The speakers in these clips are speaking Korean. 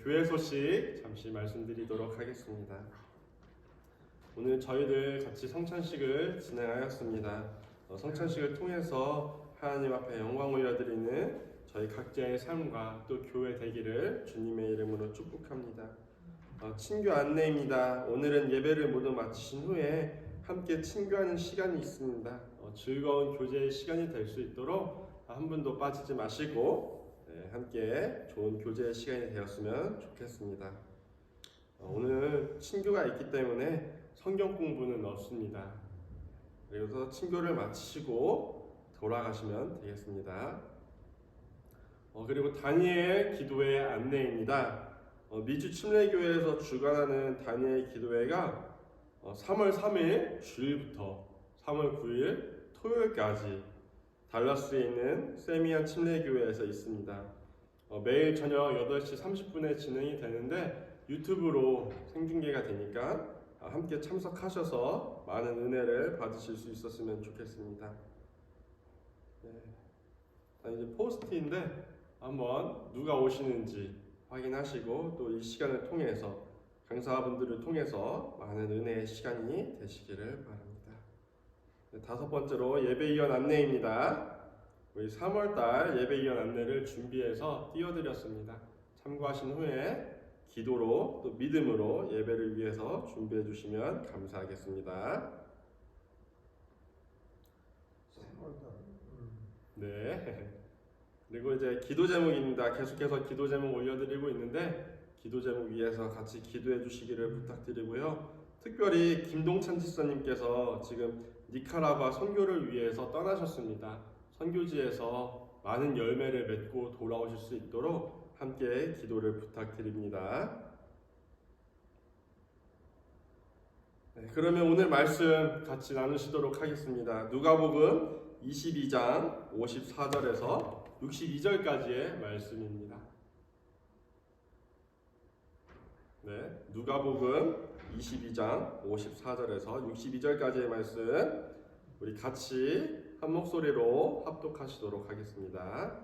교회 소식 잠시 말씀드리도록 하겠습니다. 오늘 저희들 같이 성찬식을 진행하였습니다. 성찬식을 통해서 하나님 앞에 영광 올려드리는 저희 각자의 삶과 또 교회 되기를 주님의 이름으로 축복합니다. 친교 안내입니다. 오늘은 예배를 모두 마치신 후에 함께 친교하는 시간이 있습니다. 즐거운 교제의 시간이 될 수 있도록 한 분도 빠지지 마시고 함께 좋은 교제의 시간이 되었으면 좋겠습니다. 오늘 친교가 있기 때문에 성경 공부는 없습니다. 그래서 친교를 마치시고 돌아가시면 되겠습니다. 그리고 다니엘 기도회 안내입니다. 미주 침례교회에서 주관하는 다니엘 기도회가 3월 3일 주일부터 3월 9일 토요일까지 달라스에 있는 세미안 침례교회에서 있습니다. 매일 저녁 8시 30분에 진행이 되는데 유튜브로 생중계가 되니까 함께 참석하셔서 많은 은혜를 받으실 수 있었으면 좋겠습니다. 이제 포스트인데 한번 누가 오시는지 확인하시고 또 이 시간을 통해서 강사분들을 통해서 많은 은혜의 시간이 되시기를 바랍니다. 다섯 번째로 예배위원 안내입니다. 우리 3월달 예배위원 안내를 준비해서 띄워드렸습니다. 참고하신 후에 기도로 또 믿음으로 예배를 위해서 준비해 주시면 감사하겠습니다. 네. 그리고 이제 기도 제목입니다. 계속해서 기도 제목 올려드리고 있는데 기도 제목 위해서 같이 기도해 주시기를 부탁드리고요. 특별히 김동찬 지사님께서 지금 니카라과 선교를 위해서 떠나셨습니다. 선교지에서 많은 열매를 맺고 돌아오실 수 있도록 함께 기도를 부탁드립니다. 그러면 오늘 말씀 같이 나누시도록 하겠습니다. 누가복음 22장 54절에서 62절까지의 말씀입니다. 누가복음 22장 54절에서 62절까지의 말씀 우리 같이 한 목소리로 합독하시도록 하겠습니다.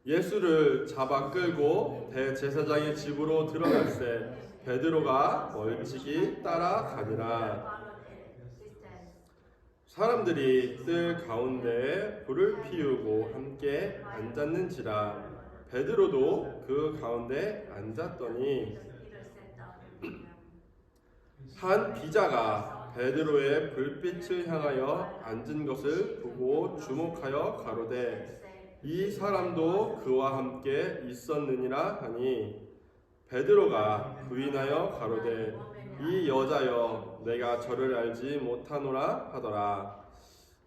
예수를 잡아 끌고 대제사장의 집으로 들어갈새 베드로가 멀찍이 따라가니라. 사람들이 뜰 가운데에 불을 피우고 함께 앉았는지라. 베드로도 그 가운데 앉았더니 한 비자가 베드로의 불빛을 향하여 앉은 것을 보고 주목하여 가로되 이 사람도 그와 함께 있었느니라 하니 베드로가 부인하여 가로되 이 여자여 내가 저를 알지 못하노라 하더라.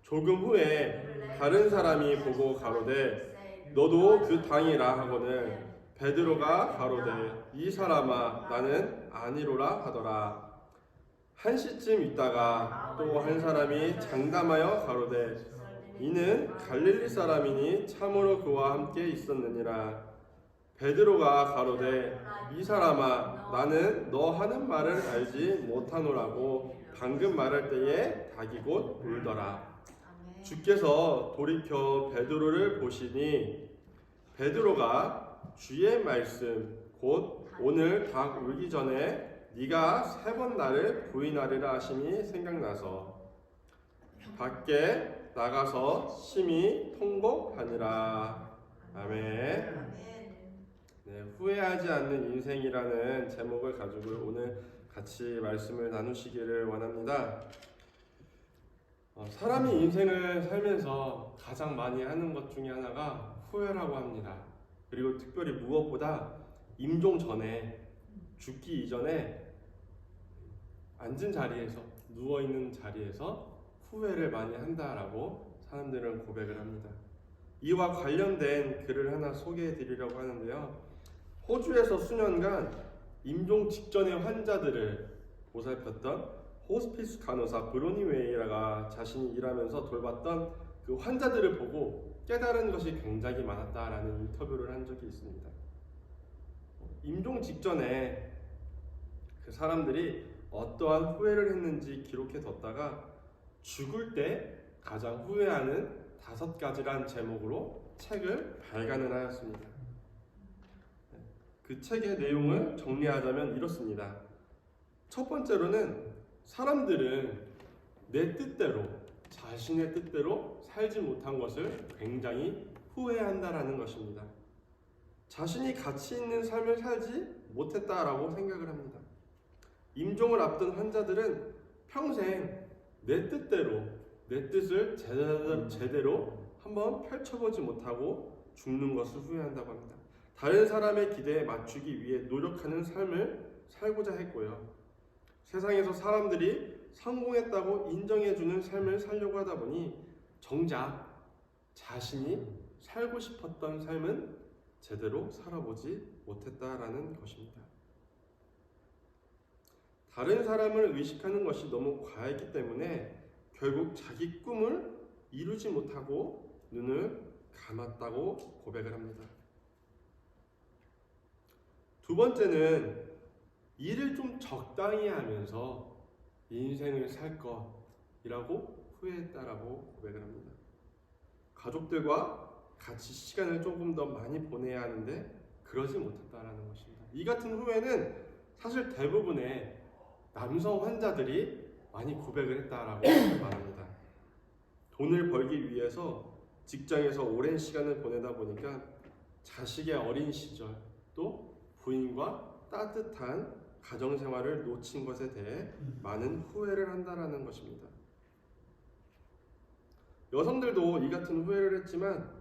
조금 후에 다른 사람이 보고 가로되 너도 그 당이라 하거늘 베드로가 가로되 이 사람아 나는 아니로라 하더라. 한 시쯤 있다가 또 한 사람이 장담하여 가로되 이는 갈릴리 사람이니 참으로 그와 함께 있었느니라. 베드로가 가로되 이 사람아 나는 너 하는 말을 알지 못하노라고 방금 말할 때에 닭이 곧 울더라. 주께서 돌이켜 베드로를 보시니 베드로가 주의 말씀 곧 오늘 닭 울기 전에 네가 3번 나를 부인하리라 하심이 생각나서 밖에 나가서 심히 통곡하니라. 아멘. 후회하지 않는 인생이라는 제목을 가지고 오늘 같이 말씀을 나누시기를 원합니다. 사람이 인생을 살면서 가장 많이 하는 것 중에 하나가 후회라고 합니다. 그리고 특별히 무엇보다 임종 전에 죽기 이전에 앉은 자리에서 누워있는 자리에서 후회를 많이 한다라고 사람들은 고백을 합니다. 이와 관련된 글을 하나 소개해 드리려고 하는데요. 호주에서 수년간 임종 직전의 환자들을 보살폈던 호스피스 간호사 브로니 웨이라가 자신이 일하면서 돌봤던 그 환자들을 보고 깨달은 것이 굉장히 많았다라는 인터뷰를 한 적이 있습니다. 임종 직전에 그 사람들이 어떠한 후회를 했는지 기록해 뒀다가 죽을 때 가장 후회하는 5가지란 제목으로 책을 발간을 하였습니다. 그 책의 내용을 정리하자면 이렇습니다. 첫 번째로는 사람들은 내 뜻대로, 자신의 뜻대로 살지 못한 것을 굉장히 후회한다라는 것입니다. 자신이 가치 있는 삶을 살지 못했다라고 생각을 합니다. 임종을 앞둔 환자들은 평생 내 뜻대로, 내 뜻을 제대로 한번 펼쳐보지 못하고 죽는 것을 후회한다고 합니다. 다른 사람의 기대에 맞추기 위해 노력하는 삶을 살고자 했고요. 세상에서 사람들이 성공했다고 인정해주는 삶을 살려고 하다 보니 정작 자신이 살고 싶었던 삶은 제대로 살아보지 못했다라는 것입니다. 다른 사람을 의식하는 것이 너무 과했기 때문에 결국 자기 꿈을 이루지 못하고 눈을 감았다고 고백을 합니다. 두 번째는 일을 좀 적당히 하면서 인생을 살 것이라고 후회했다라고 고백을 합니다. 가족들과 같이 시간을 조금 더 많이 보내야 하는데 그러지 못했다라는 것입니다. 이 같은 후회는 사실 대부분의 남성 환자들이 많이 고백을 했다라고 말합니다. 돈을 벌기 위해서 직장에서 오랜 시간을 보내다 보니까 자식의 어린 시절 또 부인과 따뜻한 가정생활을 놓친 것에 대해 많은 후회를 한다라는 것입니다. 여성들도 이 같은 후회를 했지만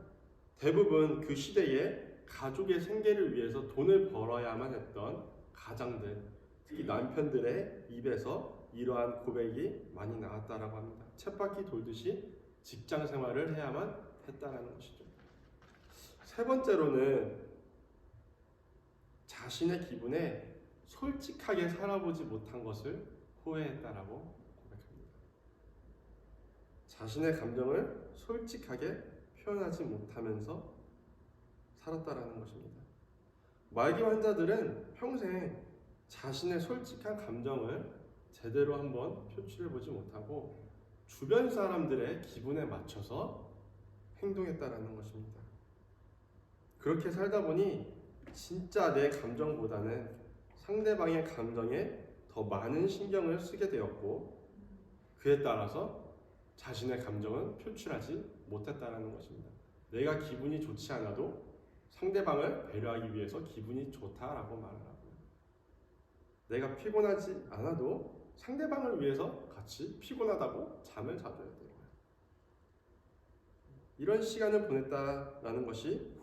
대부분 그 시대에 가족의 생계를 위해서 돈을 벌어야만 했던 가장들, 특히 남편들의 입에서 이러한 고백이 많이 나왔다라고 합니다. 쳇바퀴 돌듯이 직장 생활을 해야만 했다라는 것이죠. 세 번째로는 자신의 기분에 솔직하게 살아보지 못한 것을 후회했다라고 고백합니다. 자신의 감정을 솔직하게 표현하지 못하면서 살았다라는 것입니다. 말기 환자들은 평생 자신의 솔직한 감정을 제대로 한번 표출해보지 못하고 주변 사람들의 기분에 맞춰서 행동했다라는 것입니다. 그렇게 살다 보니 진짜 내 감정보다는 상대방의 감정에 더 많은 신경을 쓰게 되었고 그에 따라서 자신의 감정은 표출하지 못했다는 것입니다. 내가 기분이 좋지 않아도 상대방을 배려하기 위해서 기분이 좋다라고 말을 하고요. 내가 피곤하지 않아도 상대방을 위해서 같이 피곤하다고 잠을 자줘야 돼요. 이런 시간을 보냈다라는 것이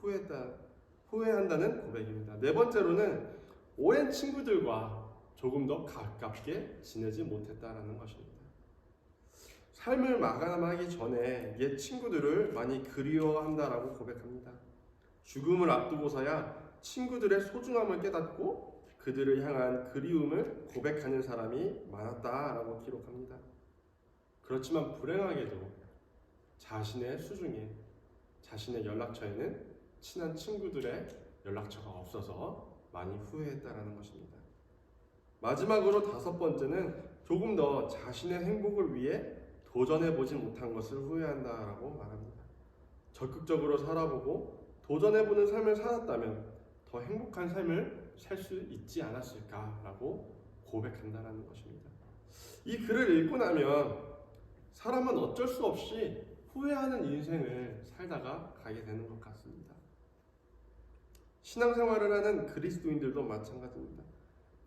후회한다는 고백입니다. 네 번째로는 오랜 친구들과 조금 더 가깝게 지내지 못했다라는 것입니다. 삶을 마감하기 전에 옛 친구들을 많이 그리워한다라고 고백합니다. 죽음을 앞두고서야 친구들의 소중함을 깨닫고 그들을 향한 그리움을 고백하는 사람이 많았다라고 기록합니다. 그렇지만 불행하게도 자신의 수중에, 자신의 연락처에는 친한 친구들의 연락처가 없어서 많이 후회했다라는 것입니다. 마지막으로 다섯 번째는 조금 더 자신의 행복을 위해 도전해보지 못한 것을 후회한다라고 말합니다. 적극적으로 살아보고 도전해보는 삶을 살았다면 더 행복한 삶을 살 수 있지 않았을까라고 고백한다는 것입니다. 이 글을 읽고 나면 사람은 어쩔 수 없이 후회하는 인생을 살다가 가게 되는 것 같습니다. 신앙생활을 하는 그리스도인들도 마찬가지입니다.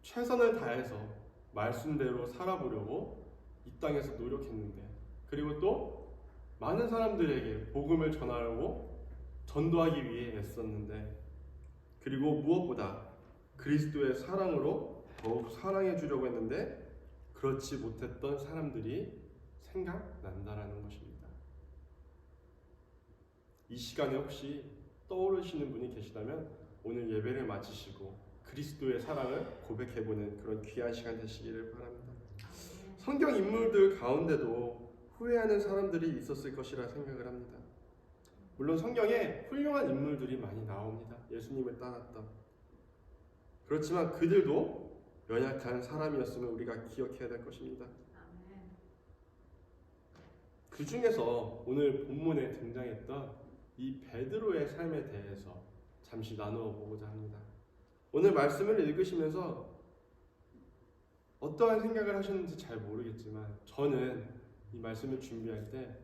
최선을 다해서 말씀대로 살아보려고 이 땅에서 노력했는데 그리고 또 많은 사람들에게 복음을 전하려고 전도하기 위해 애썼는데 그리고 무엇보다 그리스도의 사랑으로 더욱 사랑해 주려고 했는데 그렇지 못했던 사람들이 생각난다라는 것입니다. 이 시간에 혹시 떠오르시는 분이 계시다면 오늘 예배를 마치시고 그리스도의 사랑을 고백해보는 그런 귀한 시간 되시기를 바랍니다. 성경 인물들 가운데도 후회하는 사람들이 있었을 것이라 생각을 합니다. 물론 성경에 훌륭한 인물들이 많이 나옵니다. 예수님을 따랐던. 그렇지만 그들도 연약한 사람이었음을 우리가 기억해야 될 것입니다. 그 중에서 오늘 본문에 등장했던 이 베드로의 삶에 대해서 잠시 나누어 보고자 합니다. 오늘 말씀을 읽으시면서 어떠한 생각을 하셨는지 잘 모르겠지만 저는 이 말씀을 준비할 때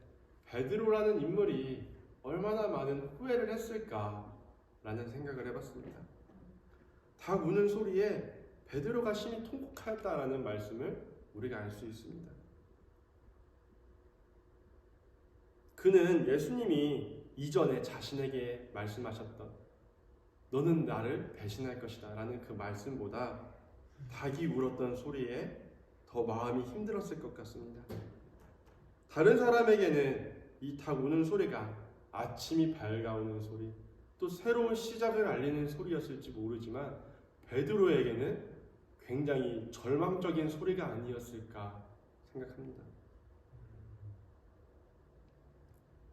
베드로라는 인물이 얼마나 많은 후회를 했을까라는 생각을 해봤습니다. 닭 우는 소리에 베드로가 심히 통곡하였다라는 말씀을 우리가 알 수 있습니다. 그는 예수님이 이전에 자신에게 말씀하셨던 너는 나를 배신할 것이다 라는 그 말씀보다 닭이 울었던 소리에 더 마음이 힘들었을 것 같습니다. 다른 사람에게는 이 닭 우는 소리가 아침이 밝아오는 소리, 또 새로운 시작을 알리는 소리였을지 모르지만 베드로에게는 굉장히 절망적인 소리가 아니었을까 생각합니다.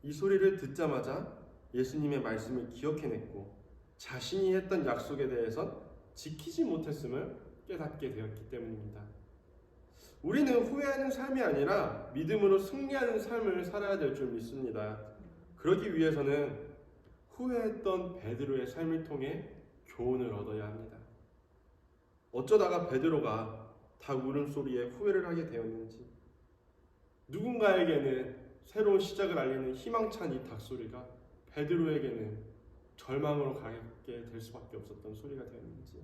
이 소리를 듣자마자 예수님의 말씀을 기억해냈고 자신이 했던 약속에 대해선 지키지 못했음을 깨닫게 되었기 때문입니다. 우리는 후회하는 삶이 아니라 믿음으로 승리하는 삶을 살아야 될 줄 믿습니다. 그러기 위해서는 후회했던 베드로의 삶을 통해 교훈을 얻어야 합니다. 어쩌다가 베드로가 닭 울음소리에 후회를 하게 되었는지, 누군가에게는 새로운 시작을 알리는 희망찬 이 닭소리가 베드로에게는 절망으로 가게 될 수밖에 없었던 소리가 되었는지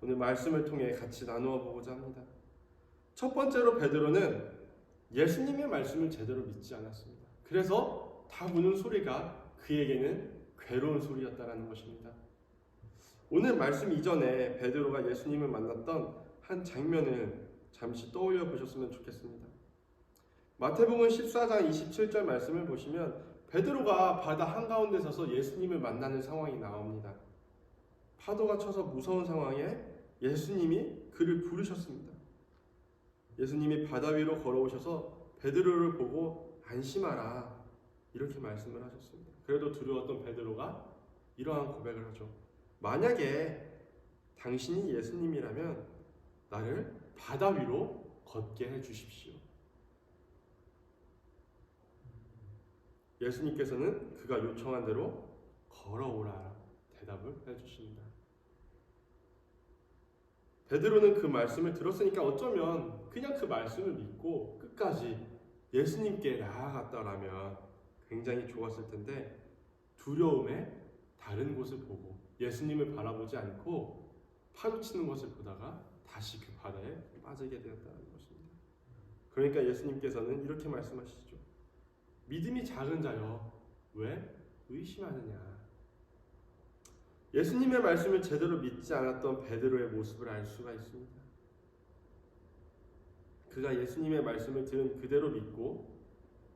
오늘 말씀을 통해 같이 나누어 보고자 합니다. 첫 번째로 베드로는 예수님의 말씀을 제대로 믿지 않았습니다. 그래서 닭 우는 소리가 그에게는 괴로운 소리였다라는 것입니다. 오늘 말씀 이전에 베드로가 예수님을 만났던 한 장면을 잠시 떠올려 보셨으면 좋겠습니다. 마태복음 14장 27절 말씀을 보시면 베드로가 바다 한가운데 서서 예수님을 만나는 상황이 나옵니다. 파도가 쳐서 무서운 상황에 예수님이 그를 부르셨습니다. 예수님이 바다 위로 걸어오셔서 베드로를 보고 안심하라 이렇게 말씀을 하셨습니다. 그래도 두려웠던 베드로가 이러한 고백을 하죠. 만약에 당신이 예수님이라면 나를 바다 위로 걷게 해주십시오. 예수님께서는 그가 요청한 대로 걸어오라 대답을 해주십니다. 베드로는 그 말씀을 들었으니까 어쩌면 그냥 그 말씀을 믿고 끝까지 예수님께 나아갔다라면 굉장히 좋았을 텐데 두려움에 다른 곳을 보고 예수님을 바라보지 않고 파도치는 것을 보다가 다시 그 바다에 빠지게 되었다는 것입니다. 그러니까 예수님께서는 이렇게 말씀하시죠. 믿음이 작은 자여 왜 의심하느냐. 예수님의 말씀을 제대로 믿지 않았던 베드로의 모습을 알 수가 있습니다. 그가 예수님의 말씀을 들은 그대로 믿고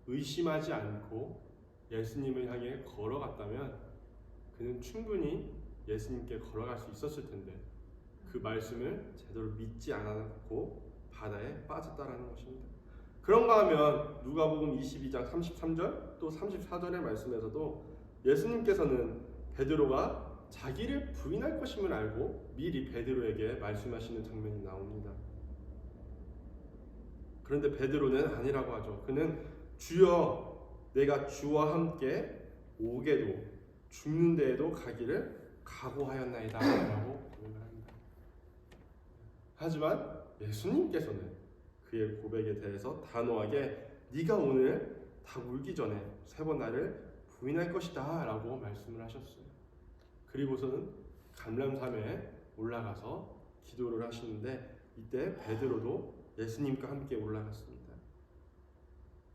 의심하지 않고 예수님을 향해 걸어갔다면 그는 충분히 예수님께 걸어갈 수 있었을 텐데 그 말씀을 제대로 믿지 않았고 바다에 빠졌다라는 것입니다. 그런가 하면 누가복음 22장 33절 또 34절의 말씀에서도 예수님께서는 베드로가 자기를 부인할 것임을 알고 미리 베드로에게 말씀하시는 장면이 나옵니다. 그런데 베드로는 아니라고 하죠. 그는 주여 내가 주와 함께 오게도 죽는 데에도 가기를 각오하였나이다 라고 고백을 합니다. 하지만 예수님께서는 그의 고백에 대해서 단호하게 네가 오늘 다 울기 전에 3번 나를 부인할 것이다 라고 말씀을 하셨어요. 그리고서는 감람산에 올라가서 기도를 하시는데 이때 베드로도 예수님과 함께 올라갔습니다.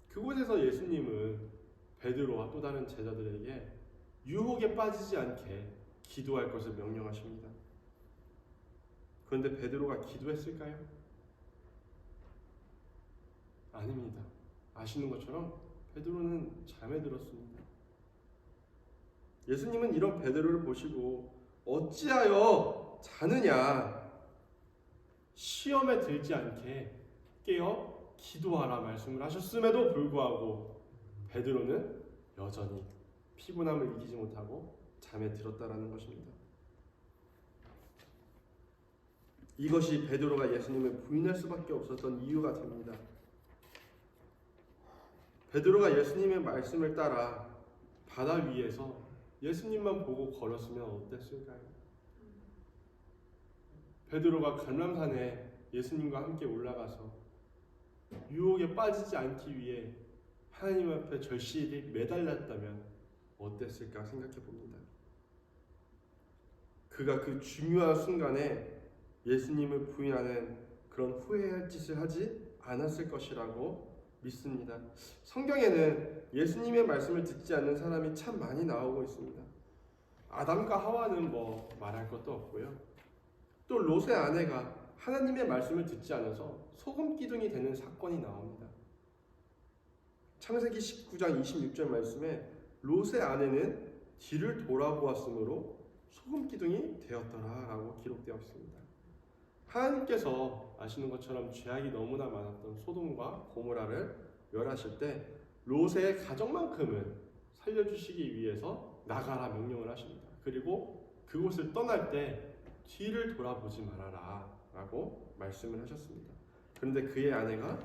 그곳에서 예수님은 베드로와 또 다른 제자들에게 유혹에 빠지지 않게 기도할 것을 명령하십니다. 그런데 베드로가 기도했을까요? 아닙니다. 아시는 것처럼 베드로는 잠에 들었습니다. 예수님은 이런 베드로를 보시고 어찌하여 자느냐, 시험에 들지 않게 깨어 기도하라 말씀을 하셨음에도 불구하고 베드로는 여전히 피곤함을 이기지 못하고 잠에 들었다라는 것입니다. 이것이 베드로가 예수님을 부인할 수밖에 없었던 이유가 됩니다. 베드로가 예수님의 말씀을 따라 바다 위에서 예수님만 보고 걸었으면 어땠을까요? 베드로가 감람산에 예수님과 함께 올라가서 유혹에 빠지지 않기 위해 하나님 앞에 절실히 매달렸다면 어땠을까 생각해 봅니다. 그가 그 중요한 순간에 예수님을 부인하는 그런 후회할 짓을 하지 않았을 것이라고 믿습니다. 성경에는 예수님의 말씀을 듣지 않는 사람이 참 많이 나오고 있습니다. 아담과 하와는 뭐 말할 것도 없고요. 또 롯의 아내가 하나님의 말씀을 듣지 않아서 소금 기둥이 되는 사건이 나옵니다. 창세기 19장 26절 말씀에 롯의 아내는 뒤를 돌아보았으므로 소금 기둥이 되었더라 라고 기록되어 있습니다. 하나님께서 아시는 것처럼 죄악이 너무나 많았던 소돔과 고모라를 멸하실 때 롯의 가족만큼은 살려주시기 위해서 나가라 명령을 하십니다. 그리고 그곳을 떠날 때 뒤를 돌아보지 말아라 라고 말씀을 하셨습니다. 그런데 그의 아내가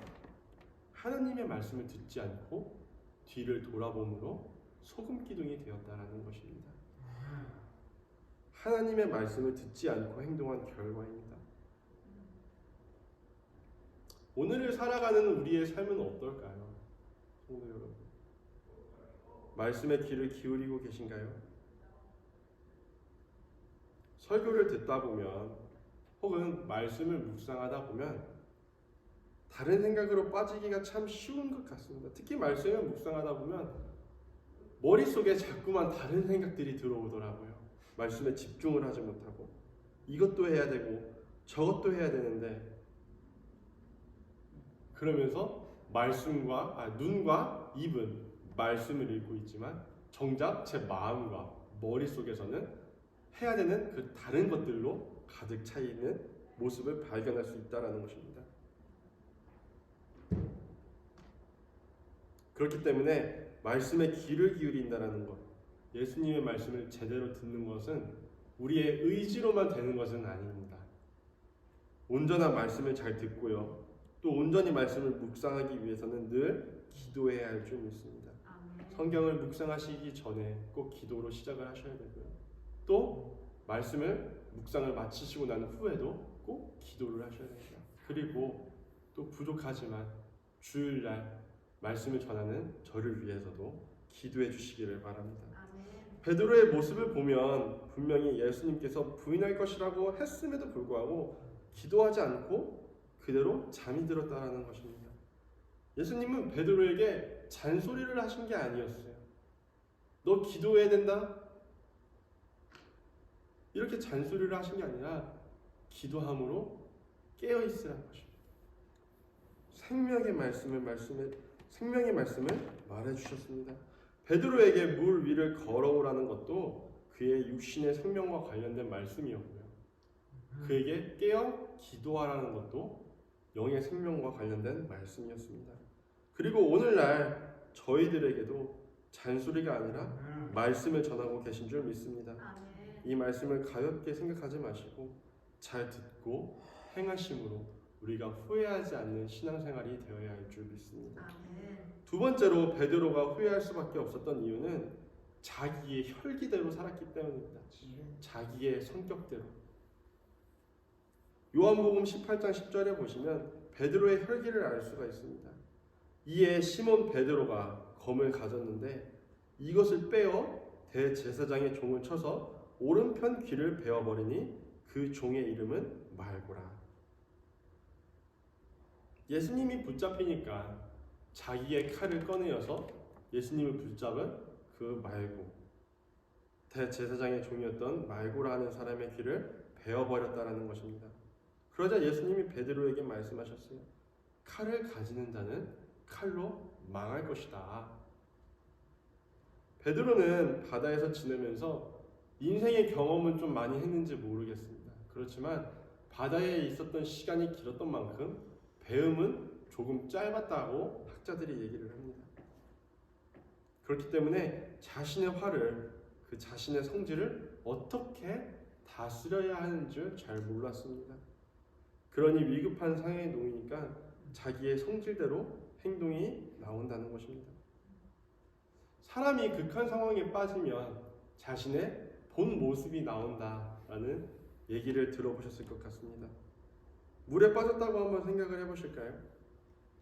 하나님의 말씀을 듣지 않고 뒤를 돌아봄으로 소금 기둥이 되었다라는 것입니다. 하나님의 말씀을 듣지 않고 행동한 결과입니다. 오늘을 살아가는 우리의 삶은 어떨까요? 성도 여러분, 말씀의 귀를 기울이고 계신가요? 설교를 듣다 보면 혹은 말씀을 묵상하다 보면 다른 생각으로 빠지기가 참 쉬운 것 같습니다. 특히 말씀을 묵상하다 보면 머릿속에 자꾸만 다른 생각들이 들어오더라고요. 말씀에 집중을 하지 못하고 이것도 해야 되고 저것도 해야 되는데, 그러면서 눈과 입은 말씀을 읽고 있지만 정작 제 마음과 머릿속에서는 해야 되는 그 다른 것들로 가득 차 있는 모습을 발견할 수 있다는 것입니다. 그렇기 때문에 말씀에 귀를 기울인다는 것, 예수님의 말씀을 제대로 듣는 것은 우리의 의지로만 되는 것은 아닙니다. 온전한 말씀을 잘 듣고요, 또 온전히 말씀을 묵상하기 위해서는 늘 기도해야 할 줄 믿습니다. 성경을 묵상하시기 전에 꼭 기도로 시작을 하셔야 되고요, 또 말씀을 묵상을 마치시고 난 후에도 꼭 기도를 하셔야 됩니다. 그리고 또 부족하지만 주일날 말씀을 전하는 저를 위해서도 기도해 주시기를 바랍니다. 베드로의 모습을 보면 분명히 예수님께서 부인할 것이라고 했음에도 불구하고 기도하지 않고 그대로 잠이 들었다는 것입니다. 예수님은 베드로에게 잔소리를 하신 게 아니었어요. 너 기도해야 된다? 이렇게 잔소리를 하신 게 아니라 기도함으로 깨어있으라는 것입니다. 생명의 말씀을 말해주셨습니다. 베드로에게 물 위를 걸어오라는 것도 그의 육신의 생명과 관련된 말씀이었고요, 그에게 깨어 기도하라는 것도 영의 생명과 관련된 말씀이었습니다. 그리고 오늘날 저희들에게도 잔소리가 아니라 말씀을 전하고 계신 줄 믿습니다. 이 말씀을 가볍게 생각하지 마시고 잘 듣고 행하심으로 우리가 후회하지 않는 신앙생활이 되어야 할 줄 믿습니다. 두 번째로 베드로가 후회할 수밖에 없었던 이유는 자기의 혈기대로 살았기 때문입니다. 자기의 성격대로. 요한복음 18장 10절에 보시면 베드로의 혈기를 알 수가 있습니다. 이에 시몬 베드로가 검을 가졌는데 이것을 빼어 대제사장의 종을 쳐서 오른편 귀를 베어버리니 그 종의 이름은 말고라. 예수님이 붙잡히니까 자기의 칼을 꺼내어서 예수님을 붙잡은 그 말고, 대제사장의 종이었던 말고라는 사람의 귀를 베어버렸다라는 것입니다. 그러자 예수님이 베드로에게 말씀하셨어요. 칼을 가지는 자는 칼로 망할 것이다. 베드로는 바다에서 지내면서 인생의 경험은 좀 많이 했는지 모르겠습니다. 그렇지만 바다에 있었던 시간이 길었던 만큼 배움은 조금 짧았다고 학자들이 얘기를 합니다. 그렇기 때문에 자신의 화를, 그 자신의 성질을 어떻게 다스려야 하는 줄 잘 몰랐습니다. 그러니 위급한 상황에 놓이니까 자기의 성질대로 행동이 나온다는 것입니다. 사람이 극한 상황에 빠지면 자신의 본 모습이 나온다라는 얘기를 들어보셨을 것 같습니다. 물에 빠졌다고 한번 생각을 해보실까요?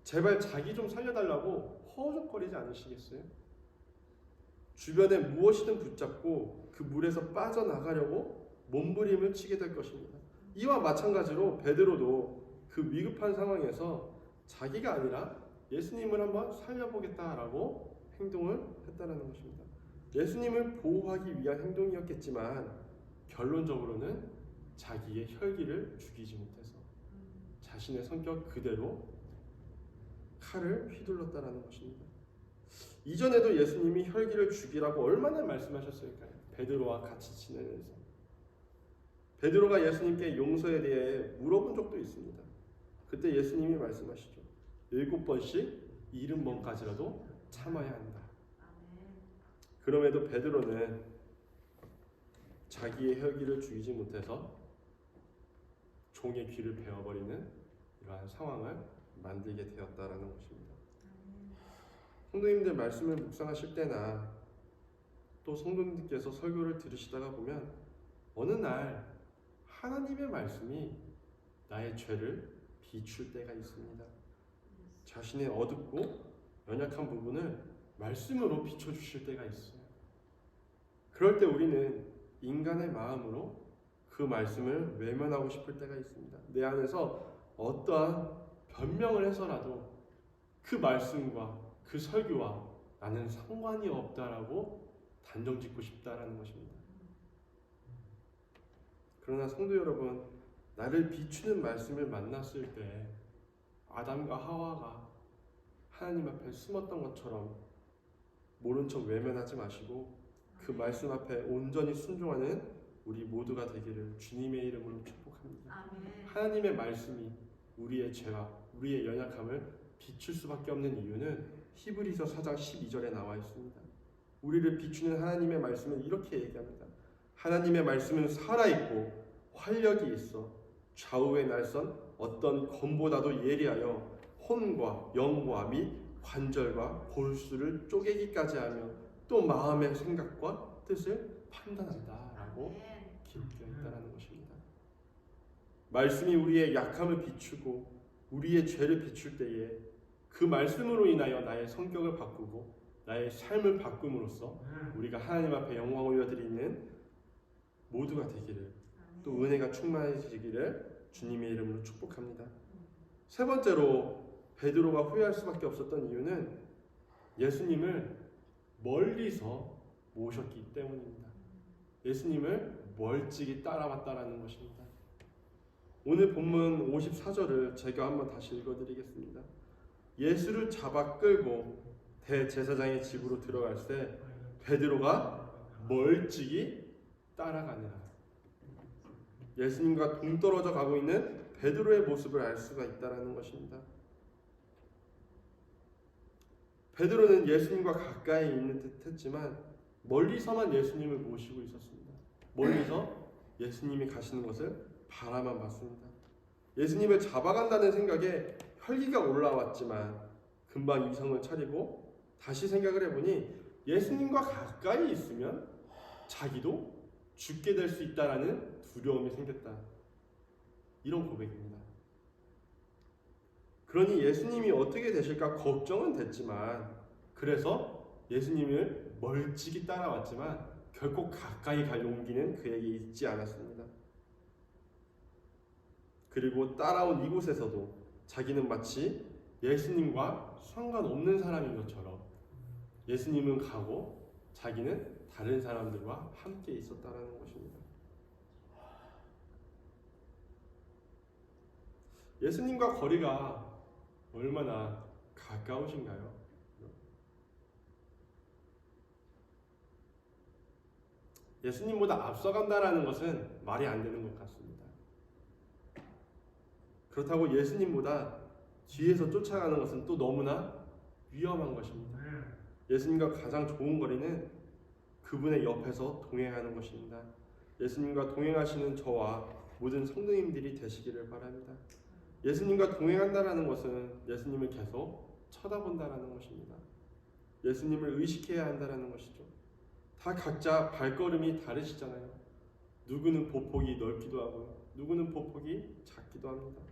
제발 자기 좀 살려달라고 허우적거리지 않으시겠어요? 주변에 무엇이든 붙잡고 그 물에서 빠져나가려고 몸부림을 치게 될 것입니다. 이와 마찬가지로 베드로도 그 위급한 상황에서 자기가 아니라 예수님을 한번 살려보겠다라고 행동을 했다는 것입니다. 예수님을 보호하기 위한 행동이었겠지만 결론적으로는 자기의 혈기를 죽이지 못해서 자신의 성격 그대로 칼을 휘둘렀다는 것입니다. 이전에도 예수님이 혈기를 죽이라고 얼마나 말씀하셨을까요? 베드로와 같이 지내면서 베드로가 예수님께 용서에 대해 물어본 적도 있습니다. 그때 예수님이 말씀하시죠. 7번씩 70번까지라도 참아야 한다. 그럼에도 베드로는 자기의 혈기를 죽이지 못해서 종의 귀를 베어버리는 이러한 상황을 만들게 되었다라는 것입니다. 성도님들 말씀을 묵상하실 때나 또 성도님들께서 설교를 들으시다가 보면 어느 날 하나님의 말씀이 나의 죄를 비출 때가 있습니다. 자신의 어둡고 연약한 부분을 말씀으로 비춰주실 때가 있어요. 그럴 때 우리는 인간의 마음으로 그 말씀을 외면하고 싶을 때가 있습니다. 내 안에서 어떠한 변명을 해서라도 그 말씀과 그 설교와 나는 상관이 없다라고 단정짓고 싶다라는 것입니다. 그러나 성도 여러분, 나를 비추는 말씀을 만났을 때 아담과 하와가 하나님 앞에 숨었던 것처럼 모른 척 외면하지 마시고 그 말씀 앞에 온전히 순종하는 우리 모두가 되기를 주님의 이름으로 축복합니다. 하나님의 말씀이 우리의 죄와 우리의 연약함을 비출 수밖에 없는 이유는 히브리서 4장 12절에 나와 있습니다. 우리를 비추는 하나님의 말씀은 이렇게 얘기합니다. 하나님의 말씀은 살아있고 활력이 있어 좌우의 날선 어떤 검보다도 예리하여 혼과 영과 및 관절과 골수를 쪼개기까지 하며 또 마음의 생각과 뜻을 판단한다라고 기록되어 있다는 것입니다. 말씀이 우리의 약함을 비추고 우리의 죄를 비출 때에 그 말씀으로 인하여 나의 성격을 바꾸고 나의 삶을 바꿈으로써 우리가 하나님 앞에 영광 올려드리는 모두가 되기를 또 은혜가 충만해지기를 주님의 이름으로 축복합니다. 세 번째로 베드로가 후회할 수밖에 없었던 이유는 예수님을 멀리서 모셨기 때문입니다. 예수님을 멀찍이 따라왔다라는 것입니다. 오늘 본문 54절을 제가 한번 다시 읽어드리겠습니다. 예수를 잡아 끌고 대제사장의 집으로 들어갈 때 베드로가 멀찍이 따라가니라. 예수님과 동떨어져 가고 있는 베드로의 모습을 알 수가 있다는 것입니다. 베드로는 예수님과 가까이 있는 듯 했지만 멀리서만 예수님을 모시고 있었습니다. 멀리서 예수님이 가시는 것을 바라만 봤습니다. 예수님을 잡아간다는 생각에 혈기가 올라왔지만 금방 이성을 차리고 다시 생각을 해보니 예수님과 가까이 있으면 자기도 죽게 될 수 있다라는 두려움이 생겼다. 이런 고백입니다. 그러니 예수님이 어떻게 되실까 걱정은 됐지만 그래서 예수님을 멀찍이 따라왔지만 결코 가까이 갈 용기는 그에게 있지 않았습니다. 그리고 따라온 이곳에서도 자기는 마치 예수님과 상관없는 사람인 것처럼 예수님은 가고 자기는 다른 사람들과 함께 있었다는 것입니다. 예수님과 거리가 얼마나 가까우신가요? 예수님보다 앞서간다라는 것은 말이 안 되는 것 같습니다. 그렇다고 예수님보다 뒤에서 쫓아가는 것은 또 너무나 위험한 것입니다. 예수님과 가장 좋은 거리는 그분의 옆에서 동행하는 것입니다. 예수님과 동행하시는 저와 모든 성도님들이 되시기를 바랍니다. 예수님과 동행한다라는 것은 예수님을 계속 쳐다본다라는 것입니다. 예수님을 의식해야 한다라는 것이죠. 다 각자 발걸음이 다르시잖아요. 누구는 보폭이 넓기도 하고요. 누구는 보폭이 작기도 합니다.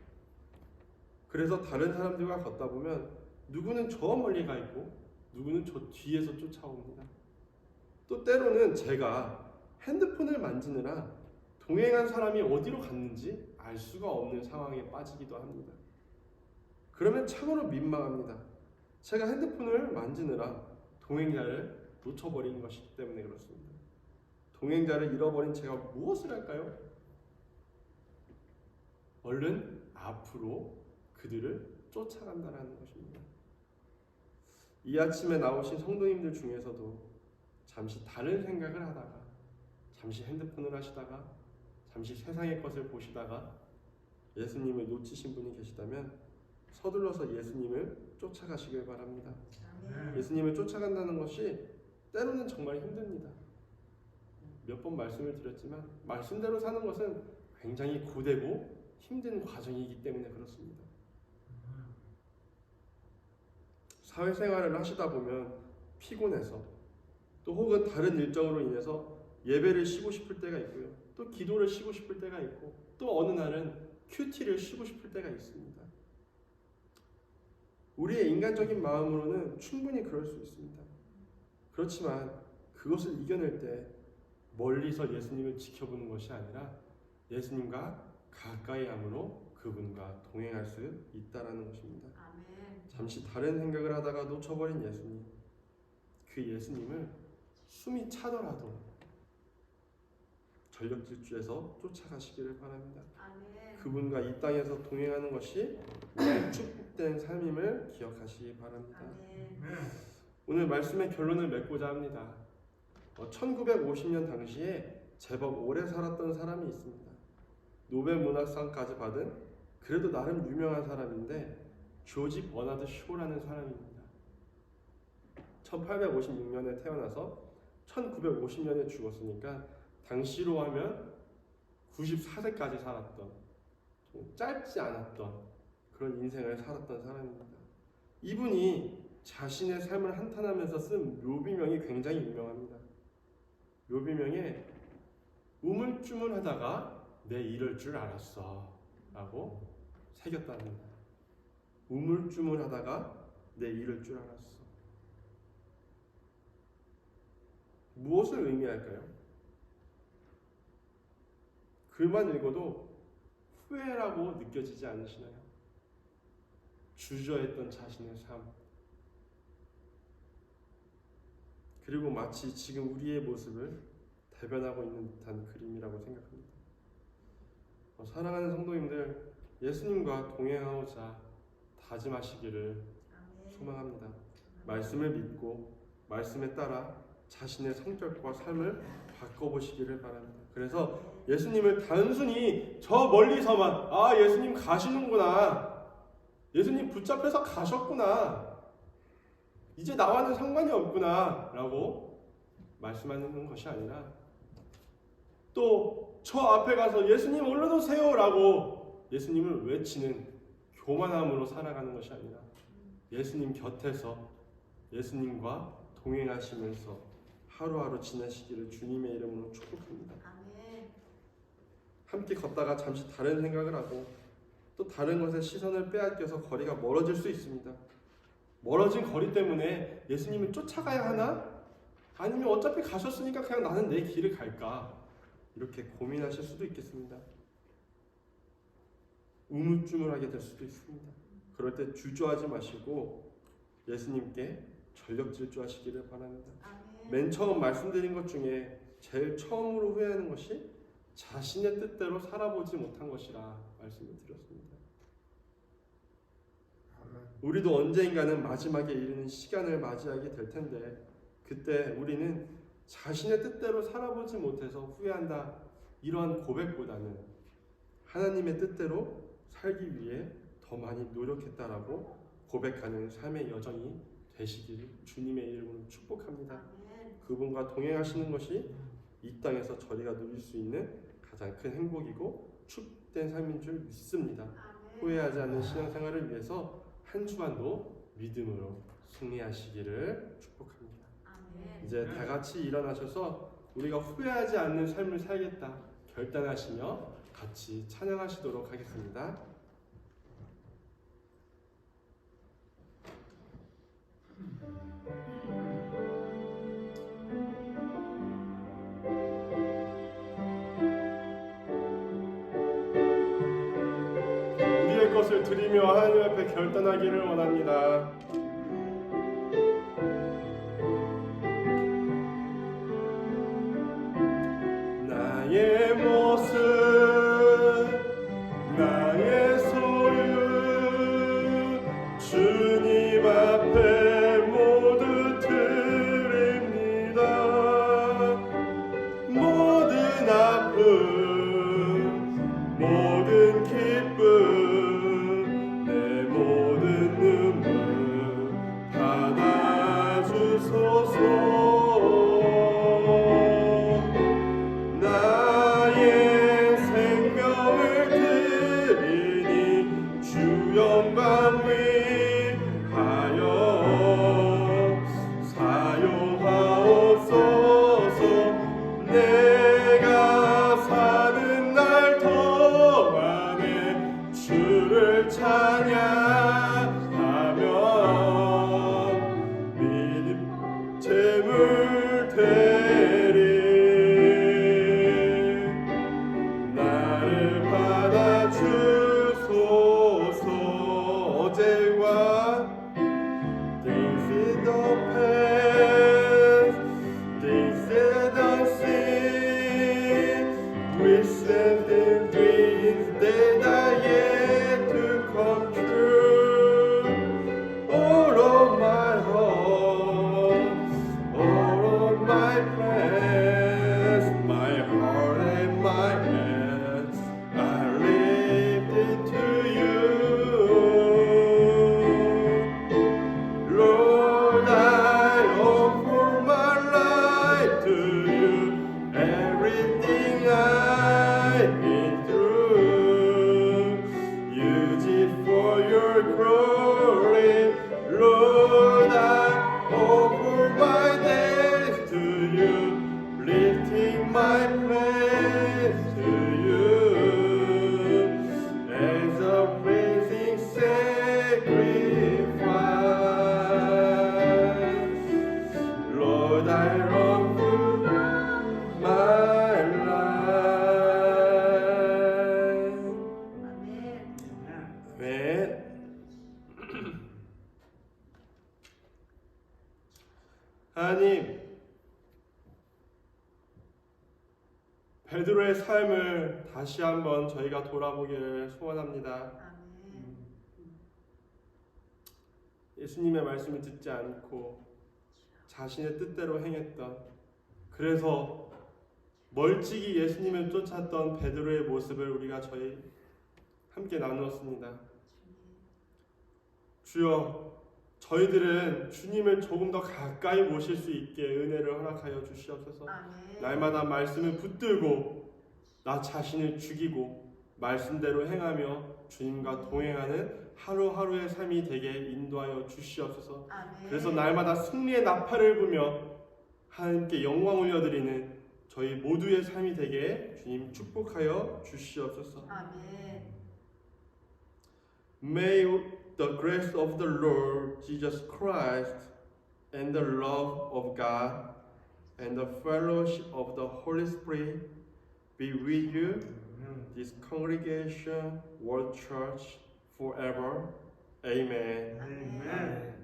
그래서 다른 사람들과 걷다 보면 누구는 저 멀리 가 있고 누구는 저 뒤에서 쫓아옵니다. 또 때로는 제가 핸드폰을 만지느라 동행한 사람이 어디로 갔는지 알 수가 없는 상황에 빠지기도 합니다. 그러면 참으로 민망합니다. 제가 핸드폰을 만지느라 동행자를 놓쳐버린 것이기 때문에 그렇습니다. 동행자를 잃어버린 제가 무엇을 할까요? 얼른 앞으로 그들을 쫓아간다는 것입니다. 이 아침에 나오신 성도님들 중에서도 잠시 다른 생각을 하다가, 잠시 핸드폰을 하시다가, 잠시 세상의 것을 보시다가 예수님을 놓치신 분이 계시다면 서둘러서 예수님을 쫓아가시길 바랍니다. 예수님을 쫓아간다는 것이 때로는 정말 힘듭니다. 몇 번 말씀을 드렸지만 말씀대로 사는 것은 굉장히 고되고 힘든 과정이기 때문에 그렇습니다. 사회생활을 하시다 보면 피곤해서 또 혹은 다른 일정으로 인해서 예배를 쉬고 싶을 때가 있고요. 또 기도를 쉬고 싶을 때가 있고 또 어느 날은 큐티를 쉬고 싶을 때가 있습니다. 우리의 인간적인 마음으로는 충분히 그럴 수 있습니다. 그렇지만 그것을 이겨낼 때 멀리서 예수님을 지켜보는 것이 아니라 예수님과 가까이 함으로 그분과 동행할 수 있다라는 것입니다. 아멘. 잠시 다른 생각을 하다가 놓쳐버린 예수님, 그 예수님을 숨이 차더라도 전력질주에서 쫓아가시기를 바랍니다. 아멘. 그분과 이 땅에서 동행하는 것이 우리의 축복된 삶임을 기억하시기 바랍니다. 아멘. 오늘 말씀의 결론을 맺고자 합니다. 1950년 당시에 제법 오래 살았던 사람이 있습니다. 노벨 문학상까지 받은 그래도 나름 유명한 사람인데 조지 버나드 쇼라는 사람입니다. 1856년에 태어나서 1950년에 죽었으니까 당시로 하면 94세까지 살았던, 짧지 않았던 그런 인생을 살았던 사람입니다. 이분이 자신의 삶을 한탄하면서 쓴 묘비명이 굉장히 유명합니다. 묘비명에 우물쭈물하다가 내 이럴 줄 알았어 라고 새겼답니다. 우물쭈물하다가 내 이럴 줄 알았어. 무엇을 의미할까요? 글만 읽어도 후회라고 느껴지지 않으시나요? 주저했던 자신의 삶, 그리고 마치 지금 우리의 모습을 대변하고 있는 듯한 그림이라고 생각합니다. 사랑하는 성도님들, 예수님과 동행하고자 다짐하시기를 소망합니다. 말씀을 믿고 말씀에 따라 자신의 성격과 삶을 바꿔보시기를 바랍니다. 그래서 예수님을 단순히 저 멀리서만 예수님 가시는구나, 예수님 붙잡혀서 가셨구나, 이제 나와는 상관이 없구나 라고 말씀하는 것이 아니라 또 저 앞에 가서 예수님 올라오세요 라고 예수님을 외치는 교만함으로 살아가는 것이 아니라 예수님 곁에서 예수님과 동행하시면서 하루하루 지내시기를 주님의 이름으로 축복합니다. 아멘. 함께 걷다가 잠시 다른 생각을 하고 또 다른 것에 시선을 빼앗겨서 거리가 멀어질 수 있습니다. 멀어진 거리 때문에 예수님을 쫓아가야 하나? 아니면 어차피 가셨으니까 그냥 나는 내 길을 갈까? 이렇게 고민하실 수도 있겠습니다. 우물쭈물하게 될 수도 있습니다. 그럴 때 주저하지 마시고 예수님께 전력질주하시기를 바랍니다. 아멘. 맨 처음 말씀드린 것 중에 제일 처음으로 후회하는 것이 자신의 뜻대로 살아보지 못한 것이라 말씀을 드렸습니다. 우리도 언젠가는 마지막에 이르는 시간을 맞이하게 될 텐데 그때 우리는 자신의 뜻대로 살아보지 못해서 후회한다, 이러한 고백보다는 하나님의 뜻대로 살기 위해 더 많이 노력했다라고 고백하는 삶의 여정이 되시기를 주님의 이름으로 축복합니다. 아멘. 그분과 동행하시는 것이 이 땅에서 저희가 누릴 수 있는 가장 큰 행복이고 축복된 삶인 줄 믿습니다. 아멘. 후회하지 않는 신앙생활을 위해서 한 주간도 믿음으로 승리하시기를 축복합니다. 아멘. 이제 다 같이 일어나셔서 우리가 후회하지 않는 삶을 살겠다 결단하시며 같이 찬양하시도록 하겠습니다. 우리의 것을 드리며 하나님 앞에 결단하기를 원합니다. 나의 모습, 나의 소유, 주님 앞에 모두 드립니다. 모든 아픔, 모든 기쁨, 내 모든 눈물 받아주소서. 나의 생명을 드리니 주 영광 위하여 사용하옵소서. 내가 사는 날 동안에 주를 찬양하며 믿음 재물 되리. 나를 받아주소서. 어제와 things in the past, things that unseen, wishes and dreams that are yet to come true. All of my hopes, all of my plans, my heart and my hands, I lift it to you. Lord, I offer my life to you. Everything I've been through, use it for your glory. Lord, I offer my days to you, lifting my praise to you as a pleasing sacrifice. Lord, I offer my life. 아멘. 아멘. 하나님, 베드로의 삶을 다시 한번 저희가 돌아보기를 소원합니다. 아멘. 예수님의 말씀을 듣지 않고 자신의 뜻대로 행했던, 그래서 멀찍이 예수님을 쫓았던 베드로의 모습을 우리가 저희 함께 나누었습니다. 주여, 저희들은 주님을 조금 더 가까이 모실 수 있게 은혜를 허락하여 주시옵소서. 아멘. 날마다 말씀을 붙들고 나 자신을 죽이고 말씀대로 행하며 주님과 동행하는 하루하루의 삶이 되게 인도하여 주시옵소서. 아멘. 그래서 날마다 승리의 나팔을 부며 하나님께 영광 올려드리는 저희 모두의 삶이 되게 주님 축복하여 주시옵소서. 아멘. May the grace of the Lord Jesus Christ and the love of God and the fellowship of the Holy Spirit be with you, this congregation, World Church, forever. Amen. 아멘.